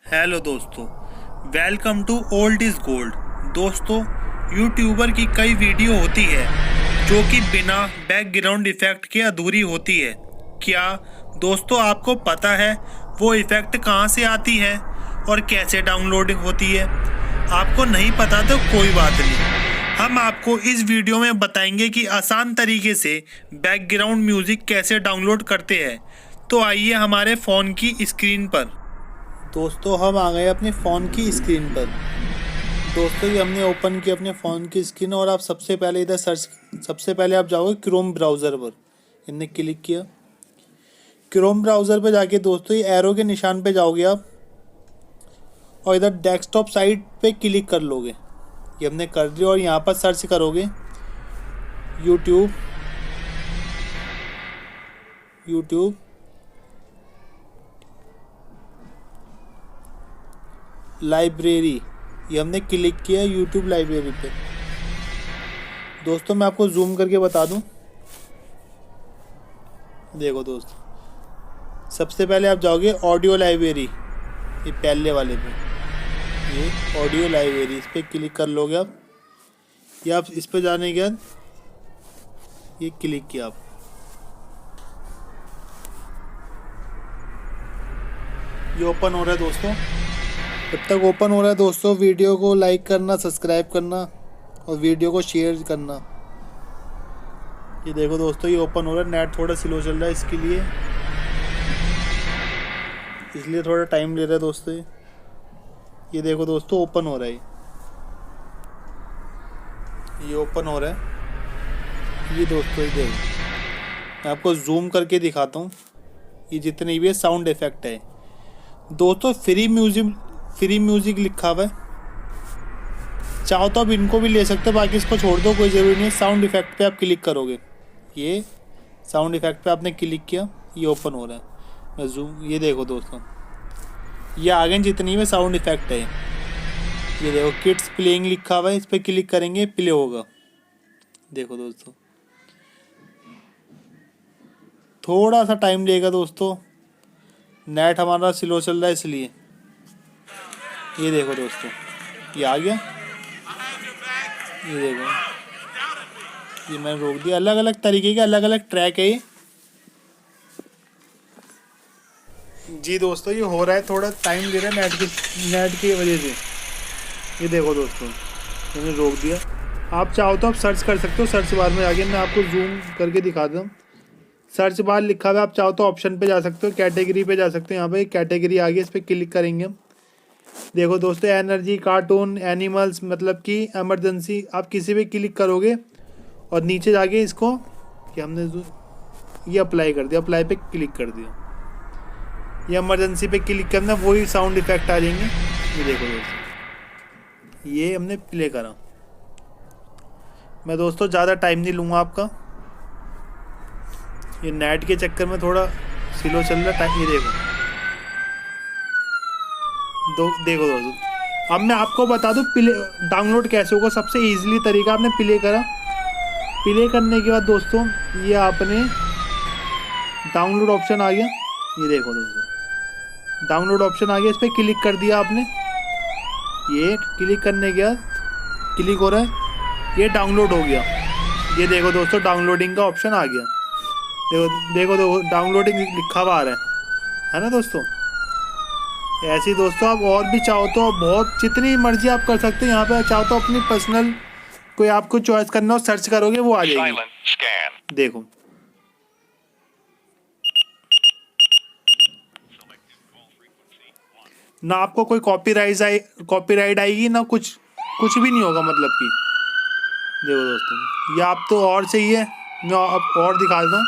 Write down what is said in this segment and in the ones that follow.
Hello दोस्तों, welcome to old is gold. दोस्तों, YouTuber की कई वीडियो होती है जो कि बिना बैकग्राउंड इफेक्ट के अधूरी होती है। क्या दोस्तों आपको पता है वो इफेक्ट कहाँ से आती है और कैसे डाउनलोडिंग होती है? आपको नहीं पता तो कोई बात नहीं, हम आपको इस वीडियो में बताएंगे कि आसान तरीके से बैकग्राउंड म्यूजिक कैसे डाउनलोड करते हैं। तो आइए हमारे फ़ोन की स्क्रीन पर। दोस्तों, हम आ गए अपने फ़ोन की स्क्रीन पर। दोस्तों, ये हमने ओपन किया अपने फ़ोन की स्क्रीन और आप सबसे पहले आप जाओगे क्रोम ब्राउज़र पर। इनने क्लिक किया, क्रोम ब्राउज़र पर जाके दोस्तों ये एरो के निशान पे जाओगे आप और इधर डेस्कटॉप साइट पे क्लिक कर लोगे। ये हमने कर दिया और यहाँ पर सर्च करोगे यूट्यूब लाइब्रेरी। ये हमने क्लिक किया यूट्यूब लाइब्रेरी पे। दोस्तों, मैं आपको जूम करके बता दूं। देखो दोस्तों, सबसे पहले आप जाओगे ऑडियो लाइब्रेरी, ये पहले वाले पे, ये ऑडियो लाइब्रेरी, इस पर क्लिक कर लोगे आप। ये आप इस पे जाने के बाद ये क्लिक किया आप। ये ओपन हो रहा है दोस्तों। जब तक ओपन हो रहा है दोस्तों, वीडियो को लाइक करना, सब्सक्राइब करना और वीडियो को शेयर करना। ये देखो दोस्तों, ये ओपन हो रहा है। नेट थोड़ा स्लो चल रहा है इसके लिए, इसलिए थोड़ा टाइम ले रहा है दोस्तों। ये देखो दोस्तों, ओपन हो रहा है। ये ओपन हो रहा है। ये दोस्तों, ये देखो, मैं आपको जूम करके दिखाता हूँ। ये जितने भी साउंड इफेक्ट है दोस्तों, फ्री म्यूजिक लिखा हुआ है। चाहो तो आप इनको भी ले सकते हो, बाकी इसको छोड़ दो, कोई ज़रूरी नहीं है। साउंड इफेक्ट पे आप क्लिक करोगे, ये साउंड इफेक्ट पे आपने क्लिक किया, ये ओपन हो रहा है। मैं जूम, ये देखो दोस्तों, ये आगे जितनी में साउंड इफेक्ट है। ये देखो किड्स प्लेइंग लिखा हुआ है, इस पर क्लिक करेंगे, प्ले होगा। देखो दोस्तों, थोड़ा सा टाइम लेगा दोस्तों, नेट हमारा स्लो चल रहा है इसलिए। ये देखो दोस्तों, ये आ गया। ये देखो, ये मैंने रोक दिया। अलग अलग तरीके के अलग अलग ट्रैक है ये। जी दोस्तों, ये हो रहा है, थोड़ा टाइम ले रहा है नेट की वजह से। ये देखो दोस्तों, मैंने रोक दिया। आप चाहो तो आप सर्च कर सकते हो, सर्च बार में जाके मैं आपको जूम करके दिखा दूँ। सर्च बार लिखा हुआ है, आप चाहो तो ऑप्शन पे जा सकते हो, कैटेगरी पे जा सकते हो। यहाँ पे कैटेगरी आ गई, इस पर क्लिक करेंगे हम। देखो दोस्तों, एनर्जी, कार्टून, एनिमल्स, मतलब कि इमरजेंसी, आप किसी पे क्लिक करोगे और नीचे जाके इसको, कि हमने ये अप्लाई कर दिया, अप्लाई पे क्लिक कर दिया, ये इमरजेंसी पे क्लिक करना, वही साउंड इफेक्ट आ जाएंगे। ये देखो दोस्तों, ये हमने प्ले करा। मैं दोस्तों ज़्यादा टाइम नहीं लूँगा आपका, ये नेट के चक्कर में थोड़ा स्लो चल रहा है। ये देखो दोस्तों, अब मैं आपको बता दूं प्ले डाउनलोड कैसे होगा। सबसे इजीली तरीका, आपने प्ले करा, प्ले करने के बाद दोस्तों ये आपने डाउनलोड ऑप्शन आ गया। ये देखो दोस्तों, डाउनलोड ऑप्शन आ गया, इस पर क्लिक कर दिया आपने। ये क्लिक करने के बाद क्लिक हो रहा है, ये डाउनलोड हो गया। ये देखो दोस्तों, डाउनलोडिंग का ऑप्शन आ गया। देखो डाउनलोडिंग लिखा हुआ आ रहा है ना दोस्तों। ऐसे ही दोस्तों, आप और भी चाहो तो बहुत जितनी मर्जी आप कर सकते हो। यहाँ पे चाहो तो अपनी पर्सनल कोई आपको चॉइस करना हो, सर्च करोगे वो आ जाएगी। देखो, ना आपको कोई कॉपीराइट आएगी, ना कुछ भी नहीं होगा, मतलब कि। देखो दोस्तों, ये आप तो और चाहिए, मैं अब और दिखा देता हूँ।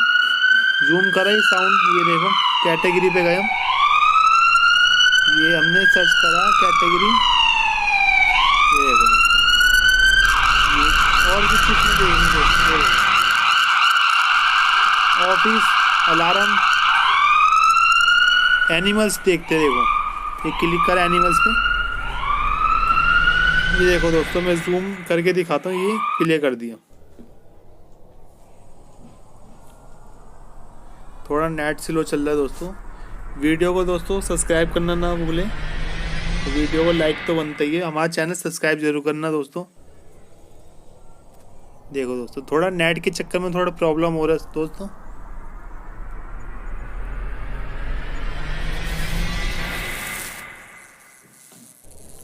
जूम करा ये साउंड, ये देखो कैटेगरी पे गए हम, ये हमने सर्च करा कैटेगरी। ये देखो ये और भी कुछ में देखेंगे, ऑफिस, अलार्म, एनिमल्स देखते। देखो ये क्लिक करा एनिमल्स पे। ये देखो दोस्तों, मैं जूम करके दिखाता हूँ, ये प्ले कर दिया। थोड़ा नेट स्लो चल रहा है दोस्तों। वीडियो को दोस्तों सब्सक्राइब करना ना भूलें। तो वीडियो को लाइक तो बनता ही है, हमारा चैनल सब्सक्राइब जरूर करना दोस्तों। देखो दोस्तों, थोड़ा नेट के चक्कर में थोड़ा प्रॉब्लम हो रहा है दोस्तों।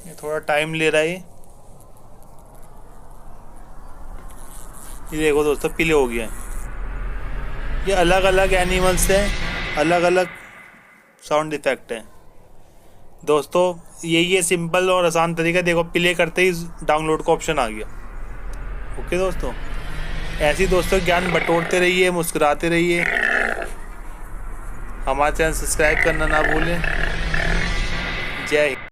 ये थोड़ा टाइम ले रहा है। ये देखो दोस्तों, पीले हो गया है। ये अलग अलग एनिमल्स हैं, अलग अलग साउंड इफेक्ट है दोस्तों। यही है सिंपल और आसान तरीका। देखो प्ले करते ही डाउनलोड का ऑप्शन आ गया। ओके दोस्तों, ऐसे ही दोस्तों ज्ञान बटोरते रहिए, मुस्कुराते रहिए। हमारा चैनल सब्सक्राइब करना ना भूलें। जय हिंद।